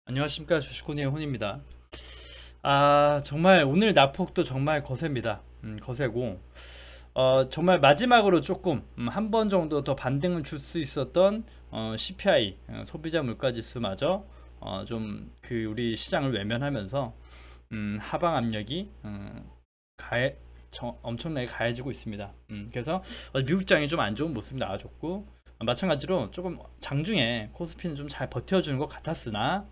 안녕하십니까, 주식코니의 혼입니다. 정말 오늘 낙폭도 정말 거셉니다. 거세고 정말 마지막으로 조금 한 번 정도 더 반등을 줄 수 있었던 CPI 소비자 물가지수마저 좀 그 우리 시장을 외면하면서 하방 압력이 엄청나게 가해지고 있습니다. 그래서 미국장이 좀 안 좋은 모습이 나와줬고, 마찬가지로 조금 장중에 코스피는 좀 잘 버텨주는 것 같았으나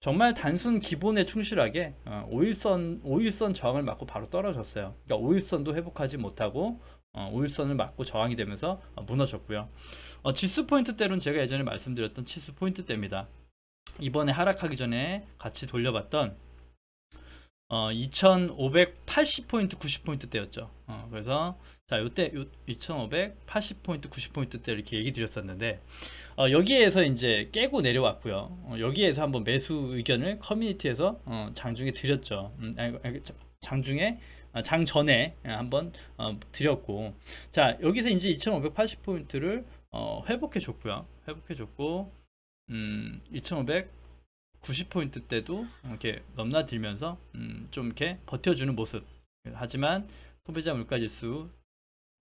정말 단순 기본에 충실하게 5일선 저항을 맞고 바로 떨어졌어요. 그러니까 5일선도 회복하지 못하고 5일선을 맞고 저항이 되면서 무너졌고요. 지수 포인트대로는 제가 예전에 말씀드렸던 지수 포인트대입니다. 이번에 하락하기 전에 같이 돌려봤던 2580포인트 90포인트대였죠. 그래서 자, 요때 2580포인트 90포인트대 이렇게 얘기 드렸었는데, 여기에서 이제 깨고 내려왔고요. 여기에서 한번 매수 의견을 커뮤니티에서 장중에 드렸죠. 장중에 장전에 한번 드렸고, 자, 여기서 이제 2580포인트를 회복해 줬고요. 회복해 줬고 2590포인트 때도 이렇게 넘나들면서 좀 이렇게 버텨주는 모습. 하지만 소비자 물가지수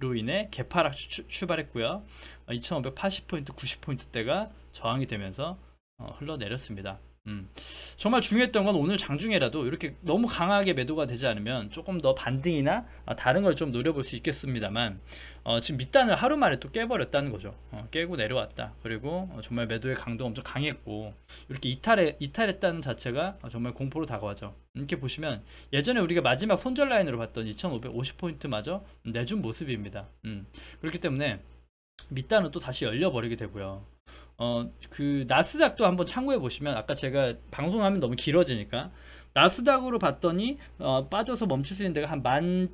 로 인해 개파락 출발했고요. 2580포인트, 90포인트대가 저항이 되면서 흘러내렸습니다. 정말 중요했던 건 오늘 장중에라도 이렇게 너무 강하게 매도가 되지 않으면 조금 더 반등이나 다른 걸 좀 노려볼 수 있겠습니다만, 지금 밑단을 하루 만에 또 깨버렸다는 거죠. 깨고 내려왔다. 그리고 정말 매도의 강도가 엄청 강했고, 이렇게 이탈했다는 자체가 정말 공포로 다가와죠. 이렇게 보시면 예전에 우리가 마지막 손절 라인으로 봤던 2550포인트마저 내준 모습입니다. 그렇기 때문에 밑단은 또 다시 열려버리게 되고요. 그 나스닥도 한번 참고해 보시면, 아까 제가 방송하면 너무 길어지니까 나스닥으로 봤더니 빠져서 멈출 수 있는 데가 한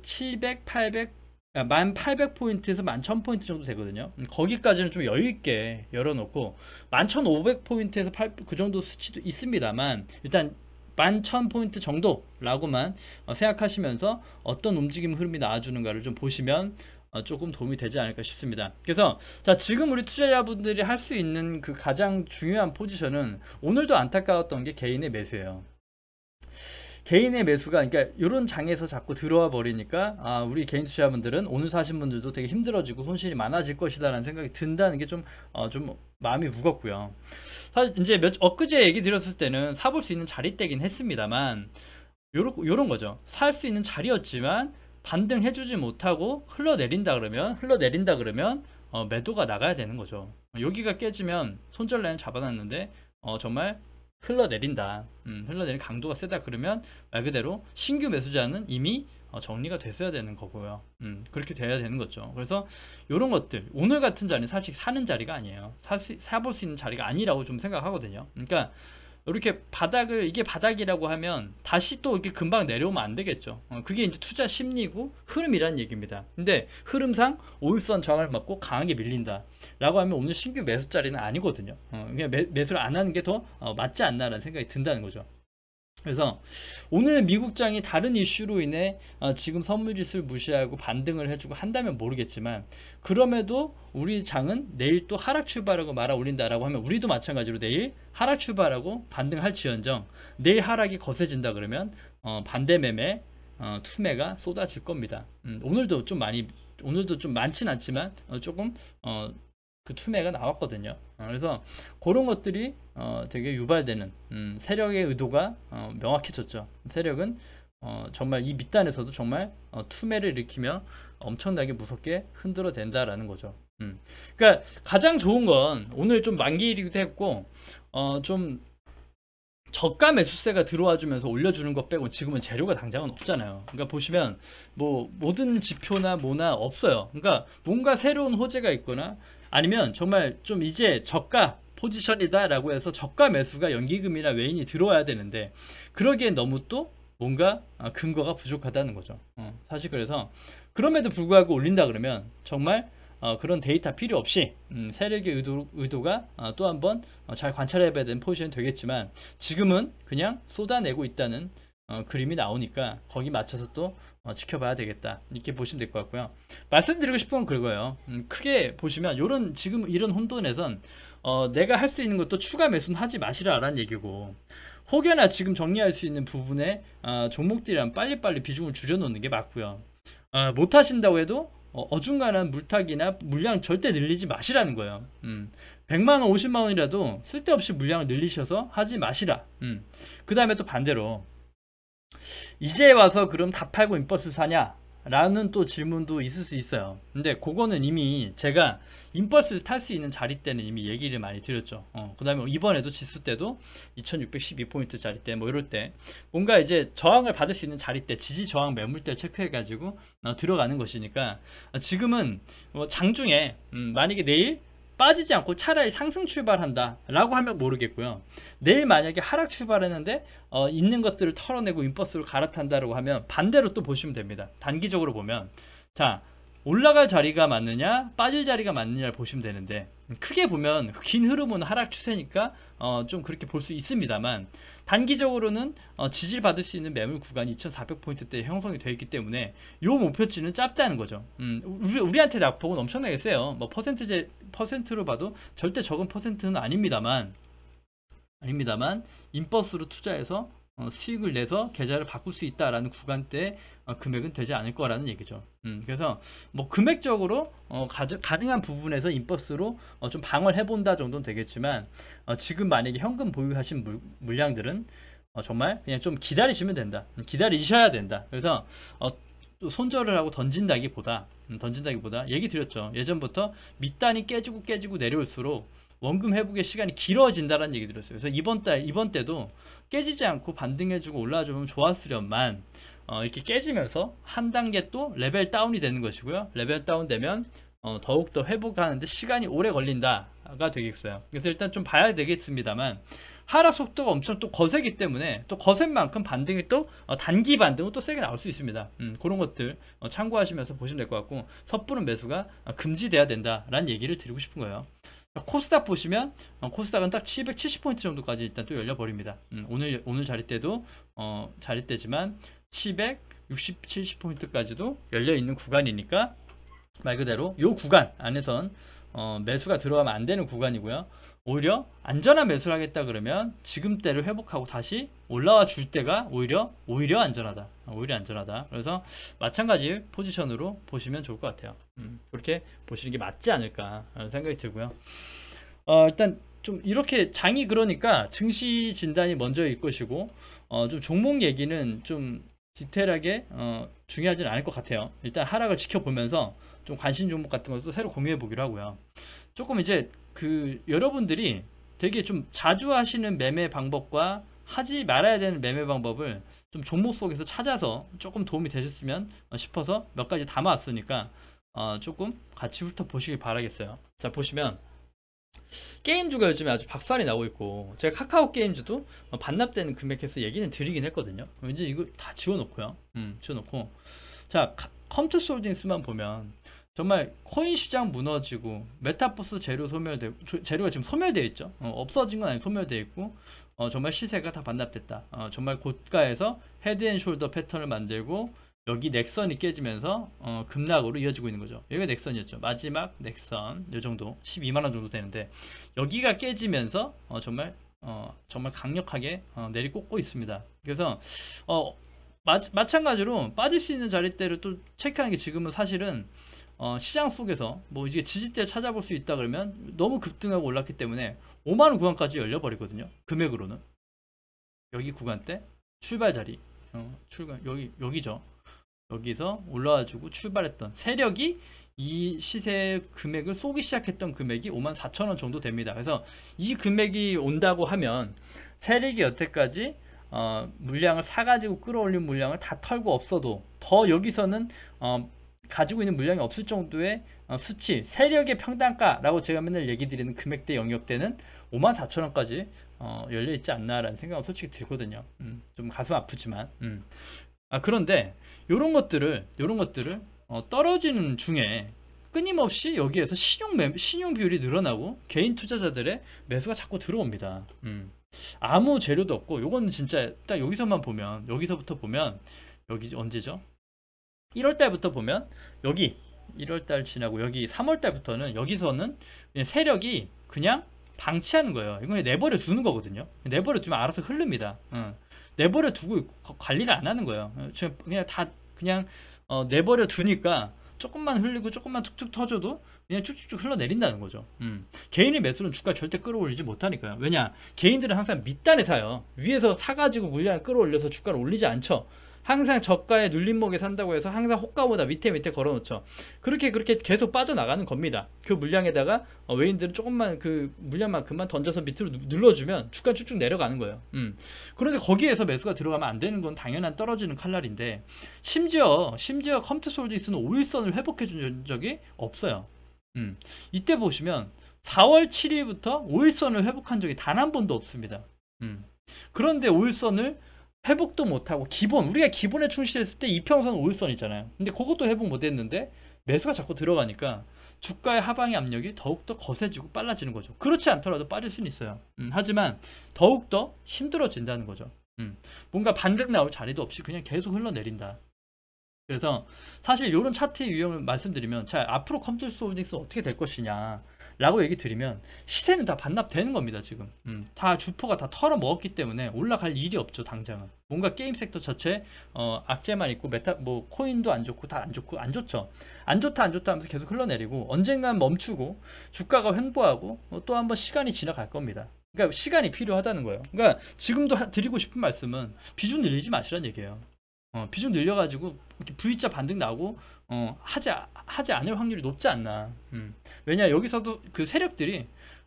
1700, 800, 1800포인트에서 11000포인트 정도 되거든요. 거기까지는 좀 여유있게 열어놓고 11500포인트에서 그 정도 수치도 있습니다만, 일단 11000포인트 정도라고만 생각하시면서 어떤 움직임 흐름이 나와주는가를 좀 보시면 조금 도움이 되지 않을까 싶습니다. 그래서 자, 지금 우리 투자자분들이 할 수 있는 그 가장 중요한 포지션은, 오늘도 안타까웠던 게 개인의 매수예요. 개인의 매수가, 그러니까 이런 장에서 자꾸 들어와 버리니까 우리 개인 투자자분들은 오늘 사신 분들도 되게 힘들어지고 손실이 많아질 것이다 라는 생각이 든다는 게 좀 마음이 무겁고요. 사실 이제 엊그제 얘기 드렸을 때는 사볼 수 있는 자리대긴 했습니다만, 요런 거죠. 살 수 있는 자리였지만 반등해주지 못하고 흘러내린다 그러면 매도가 나가야 되는 거죠. 여기가 깨지면 손절 라인 잡아놨는데 정말 흘러내리는 강도가 세다 그러면 말 그대로 신규 매수자는 이미 정리가 됐어야 되는 거고요. 그렇게 돼야 되는 거죠. 그래서 이런 것들, 오늘 같은 자리는 사실 사는 자리가 아니에요. 사볼 수 있는 자리가 아니라고 좀 생각하거든요. 그러니까 이렇게 이게 바닥이라고 하면 다시 또 이렇게 금방 내려오면 안 되겠죠. 그게 이제 투자 심리고 흐름이라는 얘기입니다. 근데 흐름상 5일선 저항을 맞고 강하게 밀린다 라고 하면 오늘 신규 매수 자리는 아니거든요. 그냥 매수를 안 하는 게 더 맞지 않나라는 생각이 든다는 거죠. 그래서 오늘 미국장이 다른 이슈로 인해 지금 선물지수를 무시하고 반등을 해주고 한다면 모르겠지만, 그럼에도 우리 장은 내일 또 하락 출발하고 말아 올린다라고 하면 우리도 마찬가지로 내일 하락 출발하고 반등할 지언정, 내일 하락이 거세진다 그러면 반대 매매, 투매가 쏟아질 겁니다. 오늘도 좀 많진 않지만 조금 그 투매가 나왔거든요. 그래서 그런 것들이 되게 유발되는 세력의 의도가 명확해졌죠. 세력은 정말 이 밑단에서도 정말 투매를 일으키며 엄청나게 무섭게 흔들어 댄다라는 거죠. 그러니까 가장 좋은 건, 오늘 좀 만기일이기도 했고 좀 저가 매수세가 들어와 주면서 올려주는 것 빼고 지금은 재료가 당장은 없잖아요. 그러니까 보시면 뭐 모든 지표나 뭐나 없어요. 그러니까 뭔가 새로운 호재가 있거나, 아니면 정말 좀 이제 저가 포지션이다 라고 해서 저가 매수가 연기금이나 외인이 들어와야 되는데, 그러기엔 너무 또 뭔가 근거가 부족하다는 거죠. 사실 그래서 그럼에도 불구하고 올린다 그러면 정말 그런 데이터 필요 없이 세력의 의도가 또 한번 잘 관찰해 봐야 되는 포지션이 되겠지만, 지금은 그냥 쏟아내고 있다는 그림이 나오니까 거기 맞춰서 또 지켜봐야 되겠다, 이렇게 보시면 될 것 같고요. 말씀드리고 싶은 건 그거예요. 크게 보시면 지금 이런 혼돈에선 내가 할 수 있는 것도 추가 매수는 하지 마시라 라는 얘기고, 혹여나 지금 정리할 수 있는 부분에 종목들이랑 빨리빨리 비중을 줄여놓는 게 맞고요. 못하신다고 해도 어중간한 물타기나 물량 절대 늘리지 마시라는 거예요. 100만원 50만원이라도 쓸데없이 물량을 늘리셔서 하지 마시라. 그 다음에 또 반대로 이제 와서 그럼 다 팔고 인버스 사냐 라는 또 질문도 있을 수 있어요. 근데 그거는 이미 제가 인버스를 탈 수 있는 자리 때는 이미 얘기를 많이 드렸죠. 그 다음에 이번에도 지수 때도 2612포인트 자리 때 뭐 이럴 때 뭔가 이제 저항을 받을 수 있는 자리 때 지지 저항 매물대를 체크해 가지고 들어가는 것이니까 지금은 장중에 만약에 내일 빠지지 않고 차라리 상승 출발한다 라고 하면 모르겠고요. 내일 만약에 하락 출발했는데 있는 것들을 털어내고 인버스로 갈아탄다라고 하면 반대로 또 보시면 됩니다. 단기적으로 보면 자 올라갈 자리가 맞느냐 빠질 자리가 맞느냐를 보시면 되는데 크게 보면 긴 흐름은 하락 추세니까 좀 그렇게 볼 수 있습니다만 단기적으로는 지지를 받을 수 있는 매물 구간이 2400포인트대 형성이 되어 있기 때문에 요 목표치는 짧다는 거죠. 우리한테 낙폭은 엄청나게 세요. 뭐 퍼센트로 봐도 절대 적은 퍼센트는 아닙니다만 인버스로 투자해서 수익을 내서 계좌를 바꿀 수 있다라는 구간대의 금액은 되지 않을 거라는 얘기죠. 그래서 뭐 금액적으로 가능한 부분에서 인버스로 좀 방어를 해본다 정도는 되겠지만 지금 만약에 현금 보유하신 물량들은 정말 그냥 좀 기다리시면 된다. 기다리셔야 된다. 그래서 또 손절을 하고 던진다기보다 얘기 드렸죠. 예전부터 밑단이 깨지고 내려올수록 원금 회복의 시간이 길어진다는 얘기 드렸어요. 그래서 이번 때도 깨지지 않고 반등해주고 올라와주면 좋았으련만 이렇게 깨지면서 한 단계 또 레벨 다운이 되는 것이고요. 레벨 다운 되면 더욱더 회복하는데 시간이 오래 걸린다가 되겠어요. 그래서 일단 좀 봐야 되겠습니다만 하락 속도가 엄청 또 거세기 때문에 또 거센 만큼 반등이 또 단기 반등은 또 세게 나올 수 있습니다. 그런 것들 참고하시면서 보시면 될 것 같고 섣부른 매수가 금지돼야 된다라는 얘기를 드리고 싶은 거예요. 코스닥 보시면 코스닥은 딱 770포인트 정도까지 일단 또 열려버립니다. 오늘 자리대도 자리대지만 760, 70포인트까지도 열려있는 구간이니까 말 그대로 이 구간 안에선 매수가 들어가면 안 되는 구간이고요. 오히려 안전한 매수를 하겠다 그러면 지금대로 회복하고 다시 올라와 줄 때가 오히려 안전하다. 그래서 마찬가지 포지션으로 보시면 좋을 것 같아요. 그렇게 보시는 게 맞지 않을까 생각이 들고요. 일단 좀 이렇게 장이 그러니까 증시 진단이 먼저일 것이고 좀 종목 얘기는 좀 디테일하게 중요하지는 않을 것 같아요. 일단 하락을 지켜보면서 좀 관심 종목 같은 것도 새로 공유해 보기로 하고요. 조금 이제 여러분들이 되게 좀 자주 하시는 매매 방법과 하지 말아야 되는 매매 방법을 좀 종목 속에서 찾아서 조금 도움이 되셨으면 싶어서 몇 가지 담아왔으니까 조금 같이 훑어보시길 바라겠어요. 자, 보시면 게임주가 요즘에 아주 박살이 나고 있고 제가 카카오 게임주도 반납되는 금액에서 얘기는 드리긴 했거든요. 이제 이거 다 지워놓고요. 지워놓고 자 컴투스홀딩스만 보면 정말 코인 시장 무너지고 메타버스 재료가 지금 소멸되어 있죠. 없어진 건 아니고 소멸되어 있고 정말 시세가 다 반납됐다. 정말 고가에서 헤드앤숄더 패턴을 만들고 여기 넥선이 깨지면서 급락으로 이어지고 있는 거죠. 여기가 넥선이었죠. 마지막 넥선 이 정도 12만원 정도 되는데 여기가 깨지면서 정말 강력하게 내리꽂고 있습니다. 그래서 마찬가지로 빠질 수 있는 자리대를 또 체크하는 게 지금은 사실은 시장 속에서 뭐 이게 지지대를 찾아볼 수 있다 그러면 너무 급등하고 올랐기 때문에 5만원 구간까지 열려버리거든요. 금액으로는 여기 구간대 출발 자리 여기죠. 여기서 올라와주고 출발했던 세력이 이 시세 금액을 쏘기 시작했던 금액이 54,000원 정도 됩니다. 그래서 이 금액이 온다고 하면 세력이 여태까지 물량을 사가지고 끌어올린 물량을 다 털고 없어도 더 여기서는 가지고 있는 물량이 없을 정도의 수치, 세력의 평단가라고 제가 맨날 얘기 드리는 금액대 영역대는 54,000원까지 열려있지 않나라는 생각은 솔직히 들거든요. 좀 가슴 아프지만 그런데 요런 것들을 떨어지는 중에 끊임없이 여기에서 신용 비율이 늘어나고 개인 투자자들의 매수가 자꾸 들어옵니다. 아무 재료도 없고 요건 진짜 딱 여기서부터 보면 여기 언제죠? 1월달부터 보면 여기 1월달 지나고 여기 3월달부터는 여기서는 그냥 세력이 그냥 방치하는 거예요. 이건 내버려 두는 거거든요. 내버려 두면 알아서 흐릅니다. 내버려 두고 관리를 안 하는 거예요. 지금 그냥 다 그냥 내버려 두니까 조금만 흘리고 조금만 툭툭 터져도 그냥 쭉쭉쭉 흘러내린다는 거죠. 개인의 매수는 주가 절대 끌어올리지 못하니까요. 왜냐, 개인들은 항상 밑단에 사요. 위에서 사가지고 물량을 끌어올려서 주가를 올리지 않죠. 항상 저가의 눌림목에 산다고 해서 항상 호가보다 밑에 걸어놓죠. 그렇게 계속 빠져나가는 겁니다. 그 물량에다가 외인들은 조금만 그 물량만큼만 던져서 밑으로 눌러주면 주가 쭉쭉 내려가는 거예요. 그런데 거기에서 매수가 들어가면 안 되는 건 당연한 떨어지는 칼날인데, 심지어 컴투솔직스는 5일선을 회복해 준 적이 없어요. 이때 보시면 4월 7일부터 5일선을 회복한 적이 단 한 번도 없습니다. 그런데 5일선을 회복도 못하고, 우리가 기본에 충실했을 때 이평선 5일선 있잖아요. 근데 그것도 회복 못했는데 매수가 자꾸 들어가니까 주가의 하방의 압력이 더욱더 거세지고 빨라지는 거죠. 그렇지 않더라도 빠질 수는 있어요. 하지만 더욱더 힘들어진다는 거죠. 뭔가 반등 나올 자리도 없이 그냥 계속 흘러내린다. 그래서 사실 이런 차트의 유형을 말씀드리면, 자, 앞으로 컴투솔직스 어떻게 될 것이냐 라고 얘기 드리면, 시세는 다 반납되는 겁니다. 지금 다 주포가 다 털어먹었기 때문에 올라갈 일이 없죠. 당장은 뭔가 게임 섹터 자체 악재만 있고, 코인도 안 좋고 다 안 좋죠. 안 좋다 하면서 계속 흘러내리고 언젠간 멈추고 주가가 횡보하고 또 한번 시간이 지나갈 겁니다. 그러니까 시간이 필요하다는 거예요. 그러니까 지금도 드리고 싶은 말씀은 비중 늘리지 마시라는 얘기예요. 비중 늘려가지고 이렇게 V자 반등 나오고 하지 않을 확률이 높지 않나. 왜냐, 여기서도 그 세력들이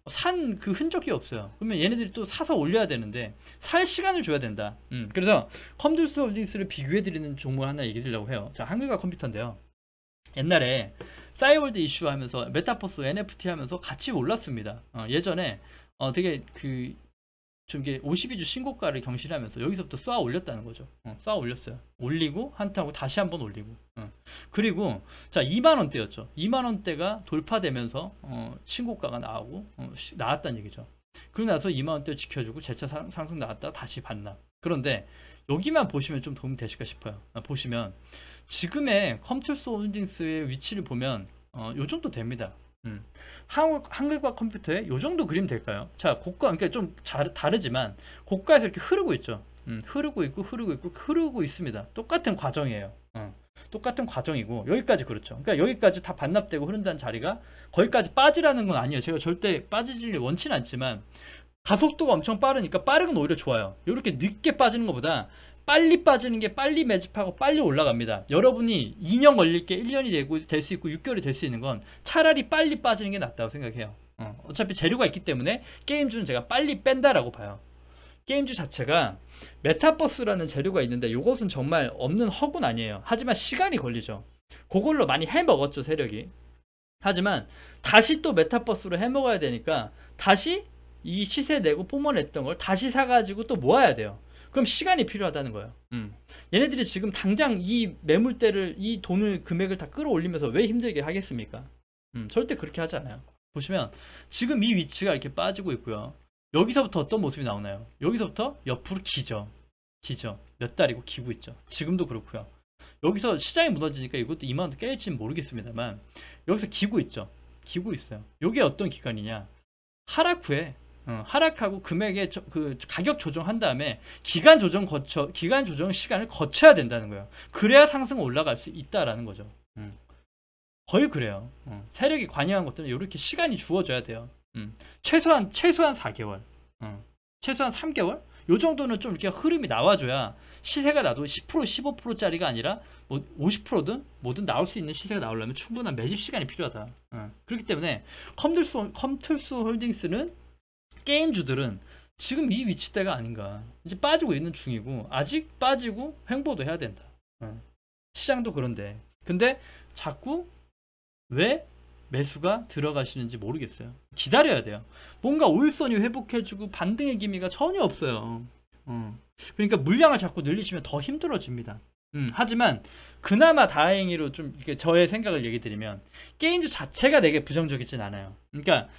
산 그 흔적이 없어요. 그러면 얘네들이 또 사서 올려야 되는데 살 시간을 줘야 된다. 그래서 컴투솔직스를 비교해 드리는 종목 하나 얘기 드리려고 해요. 자, 한글과 컴퓨터인데요. 옛날에 싸이월드 이슈 하면서 메타버스 NFT 하면서 같이 올랐습니다. 예전에 되게 좀 이게 52주 신고가를 경신하면서 여기서부터 쏘아 올렸다는 거죠. 쏘아 올렸어요. 올리고 한타고 다시 한번 올리고. 그리고 자, 2만원대였죠. 2만원대가 돌파되면서 신고가가 나오고 나왔다는 얘기죠. 그러고 나서 2만원대 지켜주고 재차 상승 나왔다가 다시 반납. 그런데 여기만 보시면 좀 도움이 되실까 싶어요. 보시면 지금의 컴투솔직스의 위치를 보면 요 정도 됩니다. 한글과 컴퓨터에 요 정도 그림 될까요? 자, 고가, 그러니까 좀 다르지만 고가에서 이렇게 흐르고 있죠. 흐르고 있습니다. 똑같은 과정이에요. 똑같은 과정이고, 여기까지 그렇죠. 그러니까 여기까지 다 반납되고 흐른다는 자리가 거기까지 빠지라는 건 아니에요. 제가 절대 빠지질 원치는 않지만 가속도가 엄청 빠르니까 빠르건 오히려 좋아요. 이렇게 늦게 빠지는 것보다 빨리 빠지는 게 빨리 매집하고 빨리 올라갑니다. 여러분이 2년 걸릴 게 1년이 될 수 있고 6개월이 될 수 있는 건 차라리 빨리 빠지는 게 낫다고 생각해요. 어차피 재료가 있기 때문에 게임주는 제가 빨리 뺀다라고 봐요. 게임주 자체가 메타버스라는 재료가 있는데 이것은 정말 없는 허구는 아니에요. 하지만 시간이 걸리죠. 그걸로 많이 해먹었죠, 세력이. 하지만 다시 또 메타버스로 해먹어야 되니까 다시 이 시세 내고 뿜어냈던 걸 다시 사가지고 또 모아야 돼요. 그럼 시간이 필요하다는 거예요. 얘네들이 지금 당장 이 매물대를, 이 돈을, 금액을 다 끌어올리면서 왜 힘들게 하겠습니까? 절대 그렇게 하지 않아요. 보시면 지금 이 위치가 이렇게 빠지고 있고요. 여기서부터 어떤 모습이 나오나요? 여기서부터 옆으로 기죠. 몇 달이고 기고 있죠. 지금도 그렇고요. 여기서 시장이 무너지니까 이것도 이만도 깨질지는 모르겠습니다만 여기서 기고 있죠. 기고 있어요. 이게 어떤 기간이냐? 하락 후에 하락하고 금액의 그 가격 조정한 다음에 기간 조정 시간을 거쳐야 된다는 거예요. 그래야 상승 올라갈 수 있다라는 거죠. 거의 그래요. 세력이 관여한 것들은 이렇게 시간이 주어져야 돼요. 최소한 4개월, 최소한 3개월, 요 정도는 좀 이렇게 흐름이 나와줘야 시세가 나도 10% 15%짜리가 아니라 뭐 50%든 뭐든 나올 수 있는 시세가 나오려면 충분한 매집 시간이 필요하다. 그렇기 때문에 컴투솔홀딩스는, 게임주들은 지금 이 위치대가 아닌가. 이제 빠지고 있는 중이고, 아직 빠지고 횡보도 해야 된다. 시장도 그런데, 근데 자꾸 왜 매수가 들어가시는지 모르겠어요. 기다려야 돼요. 뭔가 5일선이 회복해주고 반등의 기미가 전혀 없어요. 그러니까 물량을 자꾸 늘리시면 더 힘들어집니다. 하지만 그나마 다행히로 좀 이렇게 저의 생각을 얘기 드리면, 게임주 자체가 되게 부정적이진 않아요. 그러니까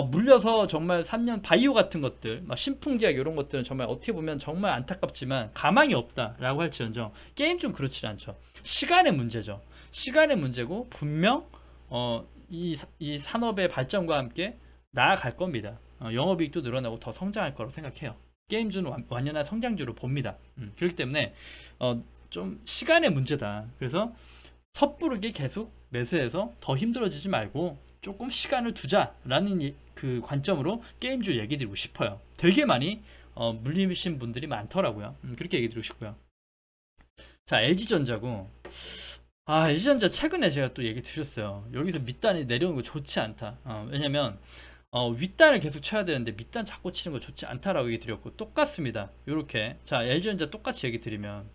물려서 정말 3년 바이오 같은 것들, 막 신풍제약 이런 것들은 정말 어떻게 보면 정말 안타깝지만 가망이 없다라고 할지언정 게임주는 그렇지 않죠. 시간의 문제죠. 시간의 문제고 분명 이 산업의 발전과 함께 나아갈 겁니다. 영업이익도 늘어나고 더 성장할 거라고 생각해요. 게임주는 완연한 성장주로 봅니다. 그렇기 때문에 좀 시간의 문제다. 그래서 섣부르게 계속 매수해서 더 힘들어지지 말고 조금 시간을 두자라는 그 관점으로 게임주 얘기 드리고 싶어요. 되게 많이 물리신 분들이 많더라고요. 그렇게 얘기 드리고 싶고요. 자, LG전자고, LG전자 최근에 제가 또 얘기 드렸어요. 여기서 밑단이 내려오는 거 좋지 않다. 왜냐면 윗단을 계속 쳐야 되는데 밑단 자꾸 치는 거 좋지 않다라고 얘기 드렸고, 똑같습니다. 요렇게. 자, LG전자 똑같이 얘기 드리면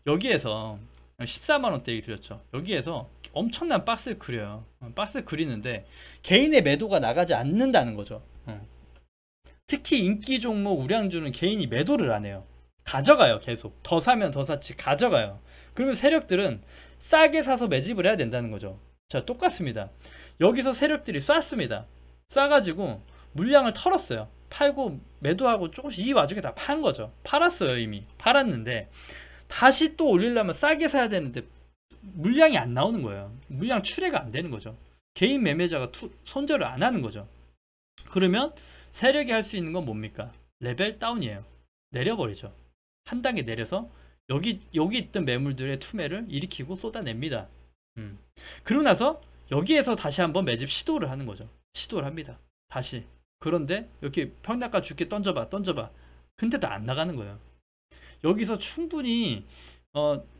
여기에서 14만원대 얘기 드렸죠. 여기에서 엄청난 박스를 그려요. 박스를 그리는데 개인의 매도가 나가지 않는다는 거죠. 특히 인기 종목 우량주는 개인이 매도를 안 해요. 가져가요. 계속 더 사면 더 샀지 가져가요. 그러면 세력들은 싸게 사서 매집을 해야 된다는 거죠. 자, 똑같습니다. 여기서 세력들이 쐈습니다. 쏴가지고 물량을 털었어요. 팔고 매도하고 조금씩 이 와중에 다 판 거죠. 팔았어요. 이미 팔았는데 다시 또 올리려면 싸게 사야 되는데 물량이 안 나오는 거예요. 물량 출회가 안 되는 거죠. 개인 매매자가 손절을 안 하는 거죠. 그러면 세력이 할 수 있는 건 뭡니까? 레벨 다운이에요. 내려버리죠. 한 단계 내려서 여기 있던 매물들의 투매를 일으키고 쏟아냅니다. 그러고 나서 여기에서 다시 한번 매집 시도를 하는 거죠. 시도를 합니다. 다시. 그런데 이렇게 평단가 줄게 던져봐. 근데도 안 나가는 거예요. 여기서 충분히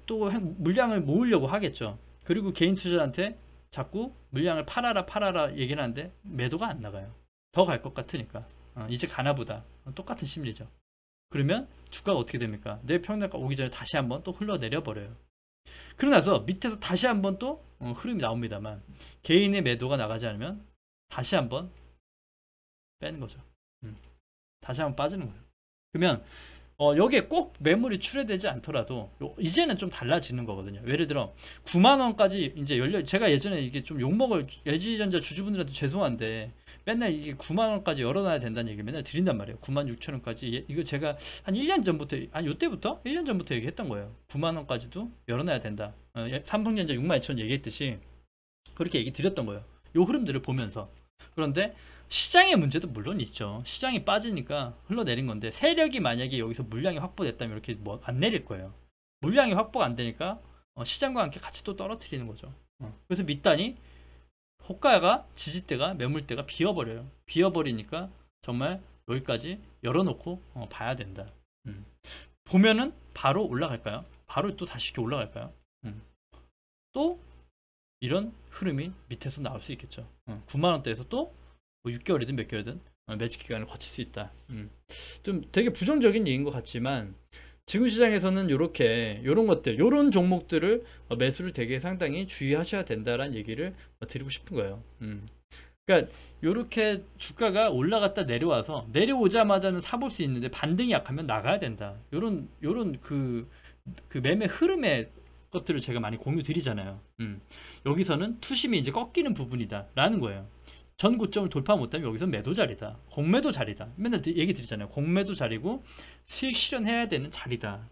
또 물량을 모으려고 하겠죠. 그리고 개인 투자자한테 자꾸 물량을 팔아라 얘기를 하는데 매도가 안 나가요. 더 갈 것 같으니까 이제 가나보다. 똑같은 심리죠. 그러면 주가가 어떻게 됩니까? 내 평단가 오기 전에 다시 한번 또 흘러내려 버려요. 그러고 나서 밑에서 다시 한번 또 흐름이 나옵니다만 개인의 매도가 나가지 않으면 다시 한번 빼는 거죠. 다시 한번 빠지는 거예요. 그러면 여기에 꼭 매물이 출회되지 않더라도 이제는 좀 달라지는 거거든요. 예를 들어 9만원까지 이제 제가 예전에 이게 좀 욕먹을 LG전자 주주분들한테 죄송한데 맨날 이게 9만원까지 열어놔야 된다는 얘기를 맨날 드린단 말이에요. 96,000원까지. 이거 제가 한 1년 전부터, 요때부터? 1년 전부터 얘기했던 거예요. 9만원까지도 열어놔야 된다. 삼성전자 62,000원 얘기했듯이 그렇게 얘기 드렸던 거예요. 요 흐름들을 보면서. 그런데 시장의 문제도 물론 있죠. 시장이 빠지니까 흘러내린 건데 세력이 만약에 여기서 물량이 확보됐다면 이렇게 뭐 안 내릴 거예요. 물량이 확보가 안 되니까 시장과 함께 같이 또 떨어뜨리는 거죠. 그래서 밑단이 호가가 지지대가 매물대가 비어버려요. 비어버리니까 정말 여기까지 열어놓고 봐야 된다. 보면은 바로 올라갈까요? 바로 또 다시 이렇게 올라갈까요? 또 이런 흐름이 밑에서 나올 수 있겠죠. 9만원대에서 또 뭐 6개월이든 몇 개월이든 매직 기간을 거칠 수 있다. 좀 되게 부정적인 얘기인 것 같지만 지금 시장에서는 요런 것들, 요런 종목들을 매수를 되게 상당히 주의하셔야 된다라는 얘기를 드리고 싶은 거예요. 그러니까 요렇게 주가가 올라갔다 내려와서 내려오자마자는 사볼 수 있는데 반등이 약하면 나가야 된다. 요런 그 매매 흐름의 것들을 제가 많이 공유 드리잖아요. 여기서는 투심이 이제 꺾이는 부분이다 라는 거예요. 전 고점을 돌파 못하면 여기서 매도 자리다. 공매도 자리다. 맨날 얘기 드리잖아요. 공매도 자리고 수익 실현해야 되는 자리다.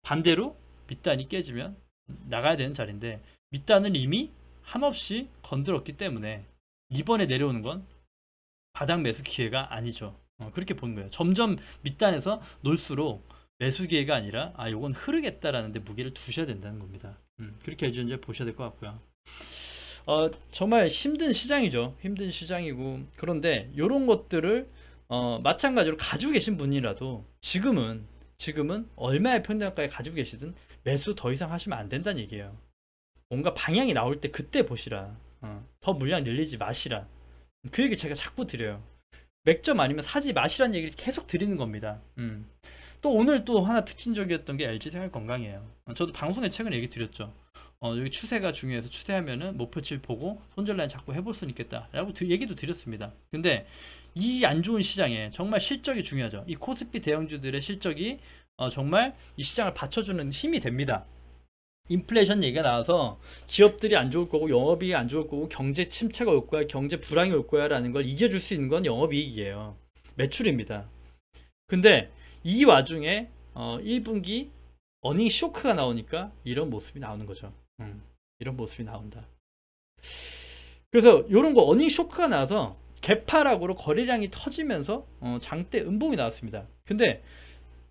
반대로 밑단이 깨지면 나가야 되는 자리인데 밑단을 이미 한없이 건드렸기 때문에 이번에 내려오는 건 바닥 매수 기회가 아니죠. 그렇게 보는 거예요. 점점 밑단에서 놀수록 매수 기회가 아니라 요건 흐르겠다라는 데 무게를 두셔야 된다는 겁니다. 그렇게 이제 보셔야 될 것 같고요. 정말 힘든 시장이죠. 힘든 시장이고 그런데 이런 것들을 마찬가지로 가지고 계신 분이라도 지금은 얼마의 평단가에 가지고 계시든 매수 더 이상 하시면 안 된다는 얘기예요. 뭔가 방향이 나올 때 그때 보시라. 더 물량 늘리지 마시라. 그 얘기 제가 자꾸 드려요. 맥점 아니면 사지 마시라는 얘기를 계속 드리는 겁니다. 또 오늘 또 하나 특징적이었던 게 LG생활건강이에요. 저도 방송에 최근에 얘기 드렸죠. 여기 추세가 중요해서 추세하면은 목표치 보고 손절 라인 잡고 해볼 수는 있겠다 라고 얘기도 드렸습니다. 근데 이 안 좋은 시장에 정말 실적이 중요하죠. 이 코스피 대형주들의 실적이 정말 이 시장을 받쳐주는 힘이 됩니다. 인플레이션 얘기가 나와서 기업들이 안 좋을 거고 영업이익이 안 좋을 거고 경제 침체가 올 거야, 경제 불황이 올 거야 라는 걸 이겨줄 수 있는 건 영업이익이에요. 매출입니다. 근데 이 와중에 1분기 어닝 쇼크가 나오니까 이런 모습이 나오는 거죠. 이런 모습이 나온다. 그래서 이런 거 어닝 쇼크가 나서 개파락으로 거래량이 터지면서 장대 음봉이 나왔습니다. 근데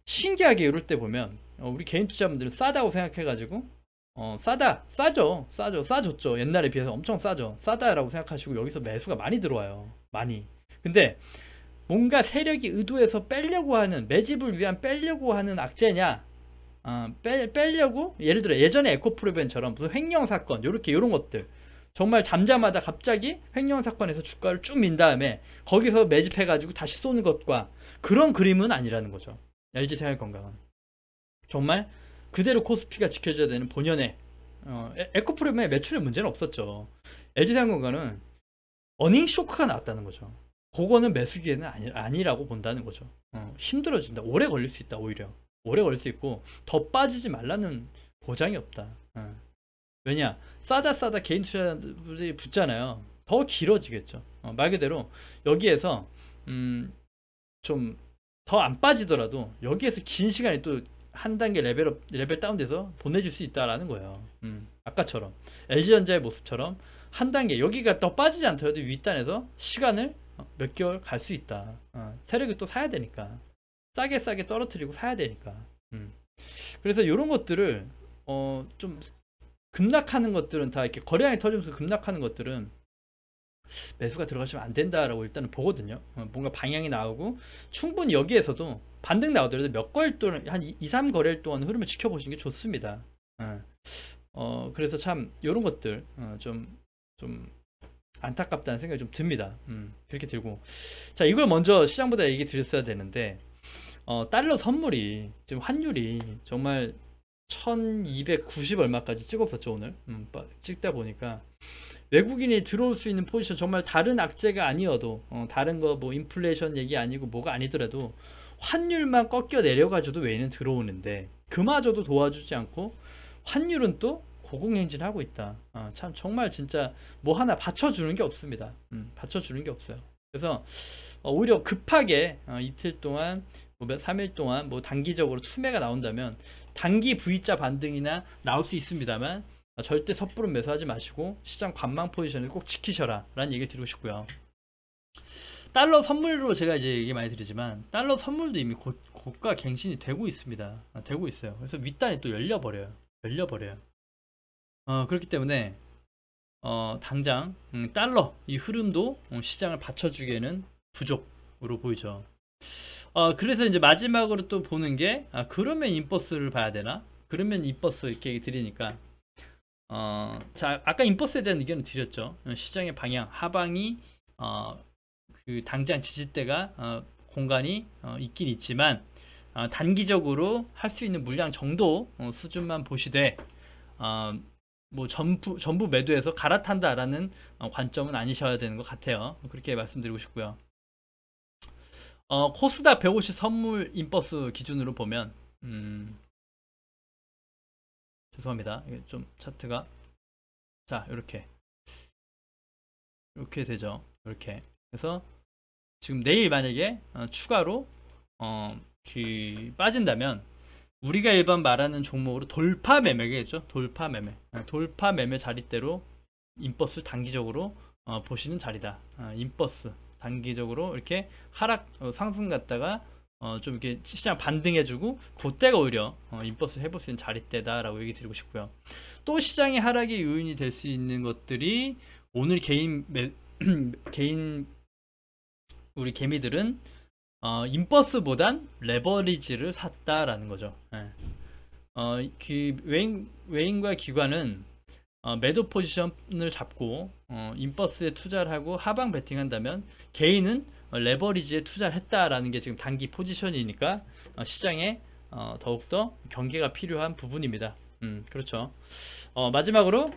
신기하게 이럴 때 보면 우리 개인 투자분들은 싸다고 생각해가지고 싸졌죠. 옛날에 비해서 엄청 싸다라고 생각하시고 여기서 매수가 많이 들어와요. 많이. 근데 뭔가 세력이 의도해서 빼려고 하는, 매집을 위한 빼려고 하는 악재냐, 빼려고, 예를 들어 예전에 에코프로벤처럼 무슨 횡령 사건, 요런 것들, 정말 잠자마자 갑자기 횡령 사건에서 주가를 쭉 민 다음에 거기서 매집해가지고 다시 쏘는 것과 그런 그림은 아니라는 거죠. LG생활건강은 정말 그대로 코스피가 지켜줘야 되는 본연의 에코프로벤의 매출에 문제는 없었죠. LG생활건강은 어닝 쇼크가 나왔다는 거죠. 그거는 매수기에는 아니라고 본다는 거죠. 힘들어진다. 오래 걸릴 수 있다. 오히려 오래 걸릴 수 있고 더 빠지지 말라는 보장이 없다. 왜냐, 싸다 개인 투자들이 붙잖아요. 더 길어지겠죠. 말 그대로 여기에서 좀 더 안 빠지더라도 여기에서 긴 시간이 또 한 단계 레벨 다운돼서 보내줄 수 있다라는 거예요. 아까처럼 LG전자의 모습처럼 한 단계, 여기가 더 빠지지 않더라도 윗단에서 시간을 몇 개월 갈 수 있다. 세력이 또 사야 되니까, 싸게 떨어뜨리고 사야 되니까. 그래서 이런 것들을 좀 급락하는 것들은, 다 이렇게 거래량이 터지면서 급락하는 것들은 매수가 들어가시면 안 된다라고 일단은 보거든요. 뭔가 방향이 나오고 충분히 여기에서도 반등 나오더라도 몇 거일 동안, 한 2, 3거래일 동안 흐름을 지켜보시는 게 좋습니다. 그래서 참 이런 것들 좀 안타깝다는 생각이 좀 듭니다. 그렇게 들고, 자, 이걸 먼저 시장보다 얘기 드렸어야 되는데, 달러 선물이 지금 환율이 정말 1290 얼마까지 찍었었죠. 오늘 찍다 보니까 외국인이 들어올 수 있는 포지션, 정말 다른 악재가 아니어도 다른 거 뭐 인플레이션 얘기 아니고 뭐가 아니더라도 환율만 꺾여 내려가줘도 외인은 들어오는데 그마저도 도와주지 않고 환율은 또 고공행진하고 있다. 참 정말 진짜 뭐 하나 받쳐주는 게 없습니다. 받쳐주는 게 없어요. 그래서 오히려 급하게 이틀 동안 뭐 3일 동안 뭐 단기적으로 투매가 나온다면 단기 V자 반등이나 나올 수 있습니다만 절대 섣부른 매수하지 마시고 시장 관망 포지션을 꼭 지키셔라 라는 얘기를 드리고 싶고요. 달러 선물로 제가 이제 얘기 많이 드리지만 달러 선물도 이미 고가 갱신이 되고 있습니다. 되고 있어요. 그래서 윗단이 또 열려버려요. 그렇기 때문에 당장 달러 이 흐름도 시장을 받쳐주기에는 부족으로 보이죠. 그래서 이제 마지막으로 또 보는 게 그러면 인버스를 봐야 되나? 그러면 인버스 이렇게 드리니까 자, 아까 인버스에 대한 의견을 드렸죠. 시장의 방향, 하방이 그 당장 지지대가 공간이 있긴 있지만 단기적으로 할 수 있는 물량 정도 수준만 보시되 뭐 전부 매도해서 갈아탄다라는 관점은 아니셔야 되는 것 같아요. 그렇게 말씀드리고 싶고요. 코스닥 150 선물 인버스 기준으로 보면 죄송합니다. 이게 좀 차트가, 자, 이렇게 되죠. 이렇게. 그래서 지금 내일 만약에 추가로 빠진다면 우리가 일반 말하는 종목으로 돌파 매매겠죠. 돌파 매매 자리대로 인버스 단기적으로 보시는 자리다. 인버스 단기적으로 이렇게 하락 상승 갔다가 좀 이렇게 시장 반등해주고 그때가 오히려 인버스 해볼 수 있는 자리대다라고 얘기 드리고 싶고요. 또 시장의 하락의 요인이 될 수 있는 것들이 오늘 개인 우리 개미들은 인버스보단 레버리지를 샀다라는 거죠. 그 외인과 기관은 매도 포지션을 잡고 인버스에 투자를 하고 하방 베팅한다면 개인은 레버리지에 투자를 했다라는 게 지금 단기 포지션이니까 시장에 더욱더 경계가 필요한 부분입니다. 그렇죠. 마지막으로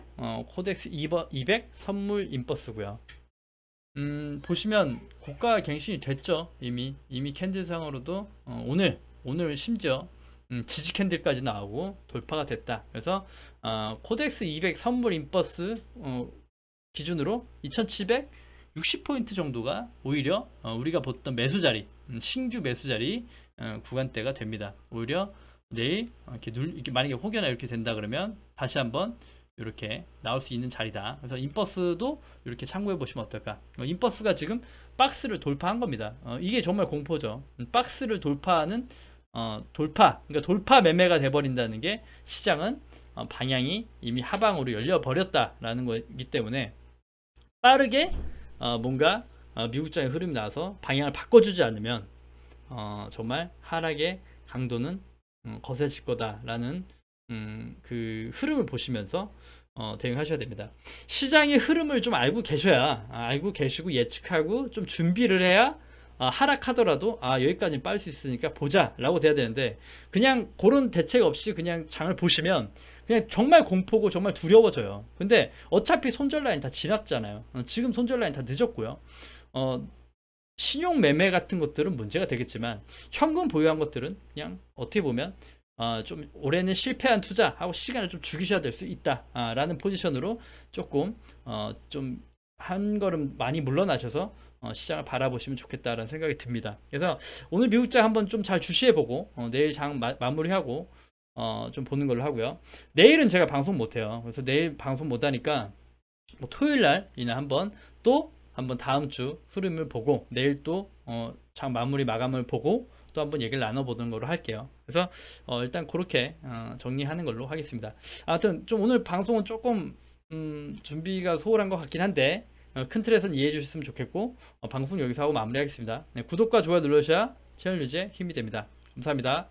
코덱스 200 선물 인버스고요. 보시면 고가 갱신이 됐죠. 이미 캔들상으로도 오늘 심지어 지지 캔들까지 나오고 돌파가 됐다. 그래서 코덱스 200 선물 인버스 기준으로 2760포인트 정도가 오히려 우리가 봤던 매수자리, 신규 매수자리 구간대가 됩니다. 오히려 내일 이렇게 만약에 혹여나 이렇게 된다 그러면 다시 한번 이렇게 나올 수 있는 자리다. 그래서 인버스도 이렇게 참고해 보시면 어떨까. 인버스가 지금 박스를 돌파한 겁니다. 이게 정말 공포죠. 박스를 돌파하는 그러니까 돌파 매매가 돼버린다는 게 시장은 방향이 이미 하방으로 열려버렸다라는 거기 때문에 빠르게 뭔가 미국장의 흐름이 나서 방향을 바꿔주지 않으면 정말 하락의 강도는 거세질 거다라는 그 흐름을 보시면서 대응하셔야 됩니다. 시장의 흐름을 좀 알고 계셔야 알고 계시고 예측하고 좀 준비를 해야 하락하더라도 여기까지 빠질 수 있으니까 보자 라고 돼야 되는데 그냥 그런 대책 없이 그냥 장을 보시면 그냥 정말 공포고 정말 두려워져요. 근데 어차피 손절 라인 다 지났잖아요. 지금 손절 라인 다 늦었고요. 신용 매매 같은 것들은 문제가 되겠지만 현금 보유한 것들은 그냥 어떻게 보면 좀 올해는 실패한 투자하고 시간을 좀 죽이셔야 될 수 있다 라는 포지션으로 조금 좀 한 걸음 많이 물러나셔서 시장을 바라보시면 좋겠다라는 생각이 듭니다. 그래서 오늘 미국장 한번 좀 잘 주시해보고 내일 장 마무리하고 좀 보는 걸로 하고요. 내일은 제가 방송 못해요. 그래서 내일 방송 못하니까 뭐 토요일 날이나 한번 다음 주 흐름을 보고 내일 또 장 마무리 마감을 보고 또 한번 얘기를 나눠보는 걸로 할게요. 그래서 일단 그렇게 정리하는 걸로 하겠습니다. 아무튼 좀 오늘 방송은 조금 준비가 소홀한 것 같긴 한데 큰 틀에서는 이해해 주셨으면 좋겠고 방송 여기서 하고 마무리하겠습니다. 네, 구독과 좋아요 눌러주셔야 채널 유지에 힘이 됩니다. 감사합니다.